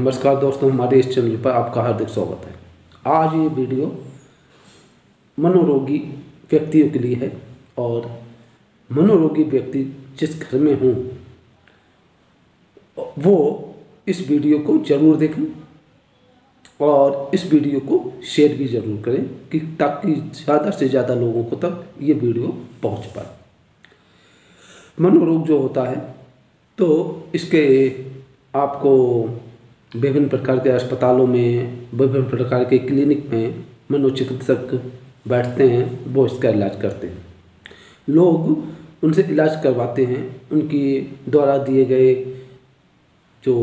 नमस्कार दोस्तों, हमारे इस चैनल पर आपका हार्दिक स्वागत है। आज ये वीडियो मनोरोगी व्यक्तियों के लिए है और मनोरोगी व्यक्ति जिस घर में हों वो इस वीडियो को ज़रूर देखें और इस वीडियो को शेयर भी ज़रूर करें कि ताकि ज़्यादा से ज़्यादा लोगों को तक ये वीडियो पहुंच पाए। मनोरोग जो होता है तो इसके आपको विभिन्न प्रकार के अस्पतालों में, विभिन्न प्रकार के क्लिनिक में मनोचिकित्सक बैठते हैं, वो इसका इलाज करते हैं। लोग उनसे इलाज करवाते हैं, उनकी द्वारा दिए गए जो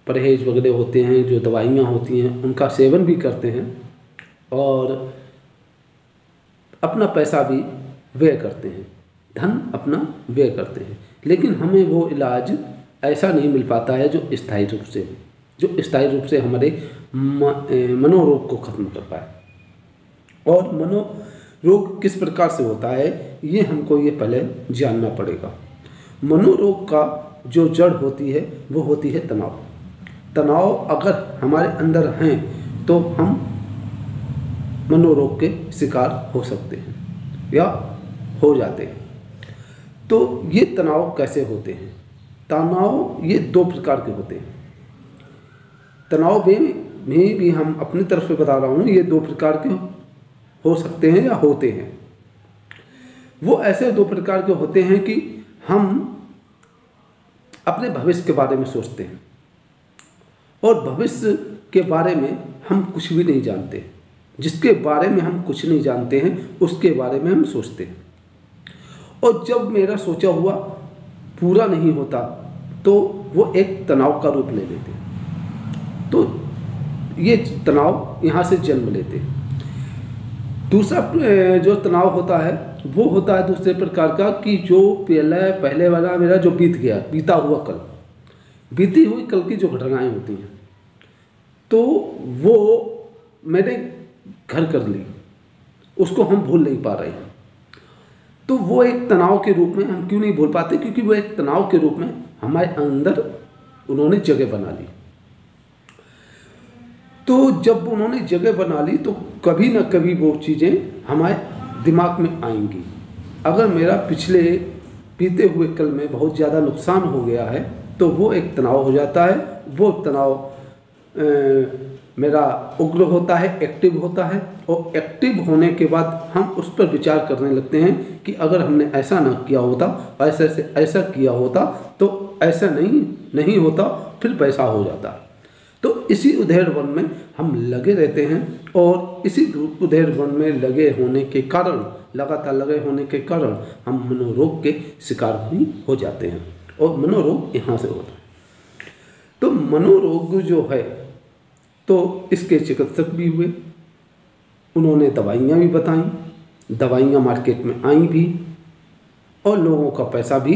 परहेज वगैरह होते हैं, जो दवाइयाँ होती हैं, उनका सेवन भी करते हैं और अपना पैसा भी व्यय करते हैं, धन अपना व्यय करते हैं। लेकिन हमें वो इलाज ऐसा नहीं मिल पाता है जो स्थायी रूप से हमारे मनोरोग को ख़त्म कर पाए। और मनोरोग किस प्रकार से होता है ये हमको ये पहले जानना पड़ेगा। मनोरोग का जो जड़ होती है वो होती है तनाव। तनाव अगर हमारे अंदर हैं तो हम मनोरोग के शिकार हो सकते हैं या हो जाते हैं। तो ये तनाव कैसे होते हैं? तनाव ये दो प्रकार के होते हैं। तनाव में भी हम अपनी तरफ से बता रहा हूँ, ये दो प्रकार के हो सकते हैं या होते हैं। वो ऐसे दो प्रकार के होते हैं कि हम अपने भविष्य के बारे में सोचते हैं और भविष्य के बारे में हम कुछ भी नहीं जानते। जिसके बारे में हम कुछ नहीं जानते हैं उसके बारे में हम सोचते हैं और जब मेरा सोचा हुआ पूरा नहीं होता तो वो एक तनाव का रूप ले लेते हैं। तो ये तनाव यहाँ से जन्म लेते हैं। दूसरा जो तनाव होता है वो होता है दूसरे प्रकार का कि जो पहले वाला मेरा जो बीता हुआ कल, बीती हुई कल की जो घटनाएं होती हैं तो वो मैंने घर कर ली, उसको हम भूल नहीं पा रहे हैं। तो वो एक तनाव के रूप में हम क्यों नहीं भूल पाते? क्योंकि वो एक तनाव के रूप में हमारे अंदर उन्होंने जगह बना ली। तो जब उन्होंने जगह बना ली तो कभी ना कभी वो चीज़ें हमारे दिमाग में आएंगी। अगर मेरा पिछले बीते हुए कल में बहुत ज़्यादा नुकसान हो गया है तो वो एक तनाव हो जाता है। वो तनाव मेरा उग्र होता है, एक्टिव होता है और एक्टिव होने के बाद हम उस पर विचार करने लगते हैं कि अगर हमने ऐसा ना किया होता, ऐसा किया होता तो ऐसा नहीं होता, फिर वैसा हो जाता। तो इसी उधेड़बन में हम लगे रहते हैं और इसी उधेड़बन में लगातार लगे होने के कारण हम मनोरोग के शिकार भी हो जाते हैं और मनोरोग यहाँ से होता है। तो मनोरोग जो है तो इसके चिकित्सक भी हुए, उन्होंने दवाइयाँ भी बताई, दवाइयाँ मार्केट में आई भी और लोगों का पैसा भी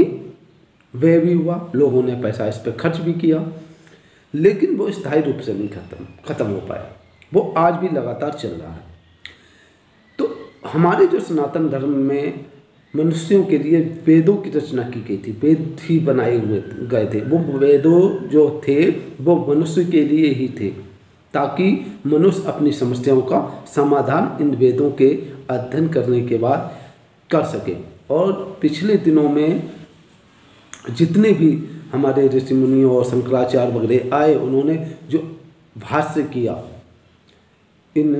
व्यय भी हुआ, लोगों ने पैसा इस पर खर्च भी किया, लेकिन वो स्थायी रूप से नहीं खत्म हो पाया। वो आज भी लगातार चल रहा है। तो हमारे जो सनातन धर्म में मनुष्यों के लिए वेदों की रचना की गई थी, वेद ही बनाए गए थे। वो वेदों जो थे वो मनुष्य के लिए ही थे ताकि मनुष्य अपनी समस्याओं का समाधान इन वेदों के अध्ययन करने के बाद कर सके। और पिछले दिनों में जितने भी हमारे ऋषि मुनि और शंकराचार्य वगैरह आए, उन्होंने जो भाष्य किया, इन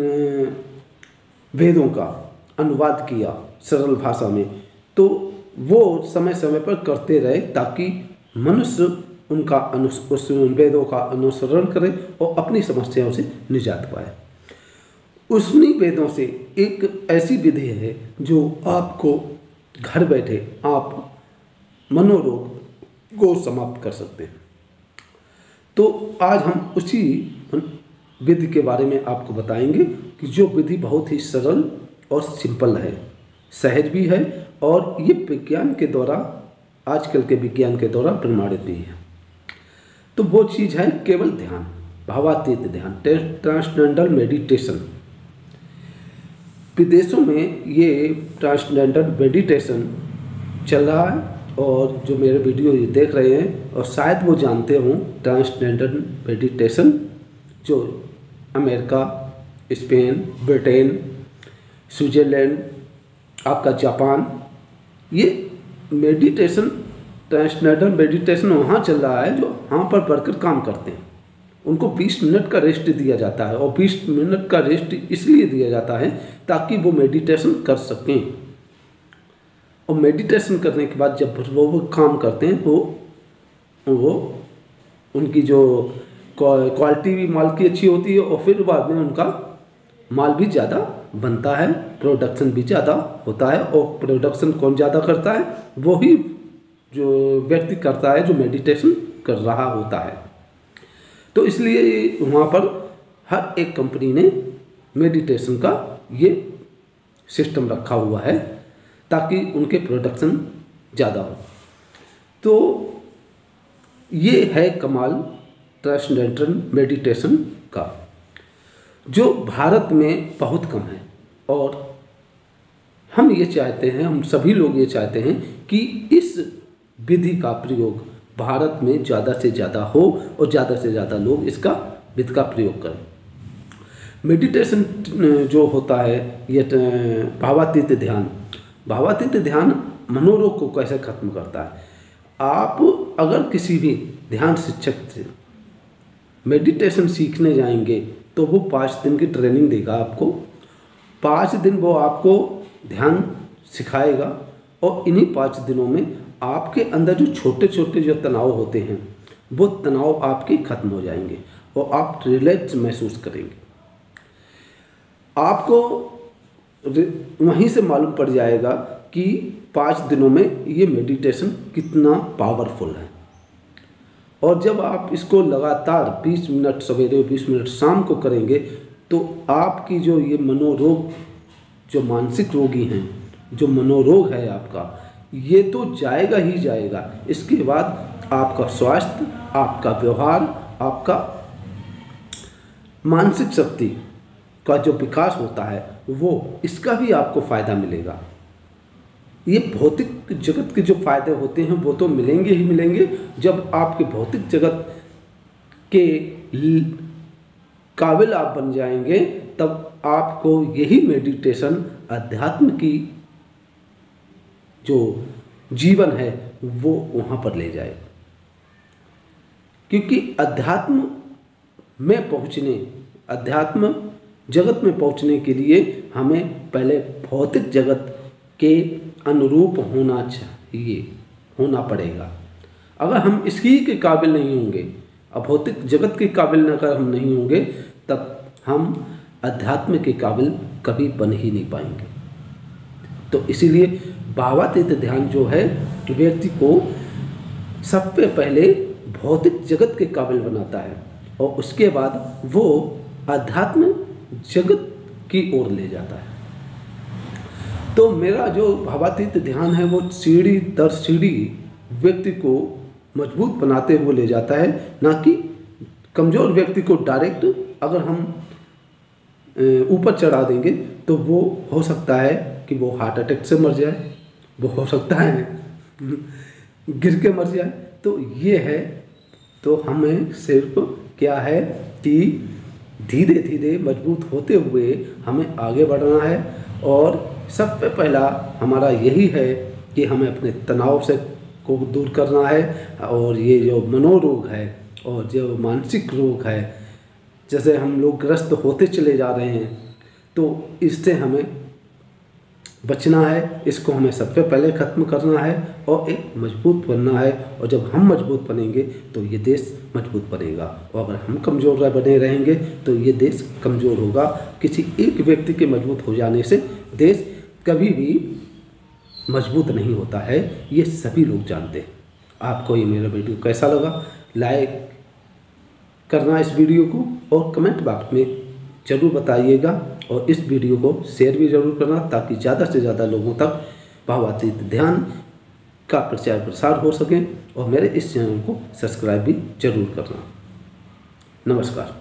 वेदों का अनुवाद किया सरल भाषा में, तो वो समय समय पर करते रहे ताकि मनुष्य उस वेदों का अनुसरण करे और अपनी समस्याओं से निजात पाए। उन्हीं वेदों से एक ऐसी विधि है जो आपको घर बैठे आप मनोरोग को समाप्त कर सकते हैं। तो आज हम उसी विधि के बारे में आपको बताएंगे कि जो विधि बहुत ही सरल और सिंपल है, सहज भी है और ये विज्ञान के द्वारा, आजकल के विज्ञान के द्वारा प्रमाणित भी है। तो वो चीज़ है केवल ध्यान, भावातीत ध्यान, ट्रांसडेंडल मेडिटेशन। विदेशों में ये ट्रांसडेंडल मेडिटेशन चल रहा है और जो मेरे वीडियो ये देख रहे हैं और शायद वो जानते हों, ट्रांसडेंडर मेडिटेशन जो अमेरिका, स्पेन, ब्रिटेन, स्विट्ज़रलैंड, आपका जापान, ये मेडिटेशन, ट्रांसडेंडर मेडिटेशन वहाँ चल रहा है जो वहाँ पर वर्कर काम करते हैं। उनको 20 मिनट का रेस्ट दिया जाता है और 20 मिनट का रेस्ट इसलिए दिया जाता है ताकि वो मेडिटेशन कर सकें। और मेडिटेशन करने के बाद जब वो काम करते हैं तो वो उनकी जो क्वालिटी भी माल की अच्छी होती है और फिर बाद में उनका माल भी ज़्यादा बनता है, प्रोडक्शन भी ज़्यादा होता है। और प्रोडक्शन कौन ज़्यादा करता है? वही जो व्यक्ति करता है जो मेडिटेशन कर रहा होता है। तो इसलिए वहाँ पर हर एक कंपनी ने मेडिटेशन का ये सिस्टम रखा हुआ है ताकि उनके प्रोडक्शन ज़्यादा हो। तो ये है कमाल ट्रांसडेंडर मेडिटेशन का, जो भारत में बहुत कम है। और हम ये चाहते हैं, हम सभी लोग ये चाहते हैं कि इस विधि का प्रयोग भारत में ज़्यादा से ज़्यादा हो और ज़्यादा से ज़्यादा लोग इसका विधि का प्रयोग करें। मेडिटेशन जो होता है ये भावातीत ध्यान, भावातीत ध्यान मनोरोग को कैसे खत्म करता है। आप अगर किसी भी ध्यान शिक्षक से मेडिटेशन सीखने जाएंगे तो वो 5 दिन की ट्रेनिंग देगा आपको। 5 दिन वो आपको ध्यान सिखाएगा और इन्हीं 5 दिनों में आपके अंदर जो छोटे छोटे जो तनाव होते हैं वो तनाव आपके खत्म हो जाएंगे और आप रिलैक्स महसूस करेंगे। आपको वहीं से मालूम पड़ जाएगा कि 5 दिनों में ये मेडिटेशन कितना पावरफुल है। और जब आप इसको लगातार 20 मिनट सवेरे 20 मिनट शाम को करेंगे तो आपकी जो ये मनोरोग, जो मानसिक रोगी हैं, जो मनोरोग है आपका, ये तो जाएगा ही जाएगा। इसके बाद आपका स्वास्थ्य, आपका व्यवहार, आपका मानसिक शक्ति का जो विकास होता है वो इसका भी आपको फ़ायदा मिलेगा। ये भौतिक जगत के जो फायदे होते हैं वो तो मिलेंगे ही मिलेंगे। जब आपके भौतिक जगत के काबिल आप बन जाएंगे तब आपको यही मेडिटेशन अध्यात्म की जो जीवन है वो वहाँ पर ले जाएगा। क्योंकि अध्यात्म में पहुँचने, अध्यात्म जगत में पहुँचने के लिए हमें पहले भौतिक जगत के अनुरूप होना चाहिए, होना पड़ेगा। अगर हम इसकी के काबिल नहीं होंगे, अभौतिक जगत के काबिल अगर हम नहीं होंगे तब हम अध्यात्म के काबिल कभी बन ही नहीं पाएंगे। तो इसीलिए भावातीत ध्यान जो है व्यक्ति को सबसे पहले भौतिक जगत के काबिल बनाता है और उसके बाद वो अध्यात्म जगत की ओर ले जाता है। तो मेरा जो भावातीत ध्यान है वो सीढ़ी दर सीढ़ी व्यक्ति को मजबूत बनाते हुए ले जाता है, ना कि कमज़ोर व्यक्ति को डायरेक्ट अगर हम ऊपर चढ़ा देंगे तो वो हो सकता है कि वो हार्ट अटैक से मर जाए, वो हो सकता है गिर के मर जाए। तो ये है, तो हमें सिर्फ क्या है कि धीरे धीरे मजबूत होते हुए हमें आगे बढ़ना है। और सबसे पहला हमारा यही है कि हमें अपने तनाव से को दूर करना है। और ये जो मनोरोग है और जो मानसिक रोग है, जैसे हम लोग ग्रस्त होते चले जा रहे हैं, तो इससे हमें बचना है। इसको हमें सबसे पहले ख़त्म करना है और एक मजबूत बनना है। और जब हम मजबूत बनेंगे तो ये देश मजबूत बनेगा, और अगर हम कमज़ोर बने रहेंगे तो ये देश कमज़ोर होगा। किसी एक व्यक्ति के मजबूत हो जाने से देश कभी भी मजबूत नहीं होता है, ये सभी लोग जानते हैं। आपको ये मेरा वीडियो कैसा लगा, लाइक करना इस वीडियो को और कमेंट बॉक्स में ज़रूर बताइएगा। और इस वीडियो को शेयर भी ज़रूर करना ताकि ज़्यादा से ज़्यादा लोगों तक भावातीत ध्यान का प्रचार प्रसार हो सके। और मेरे इस चैनल को सब्सक्राइब भी ज़रूर करना। नमस्कार।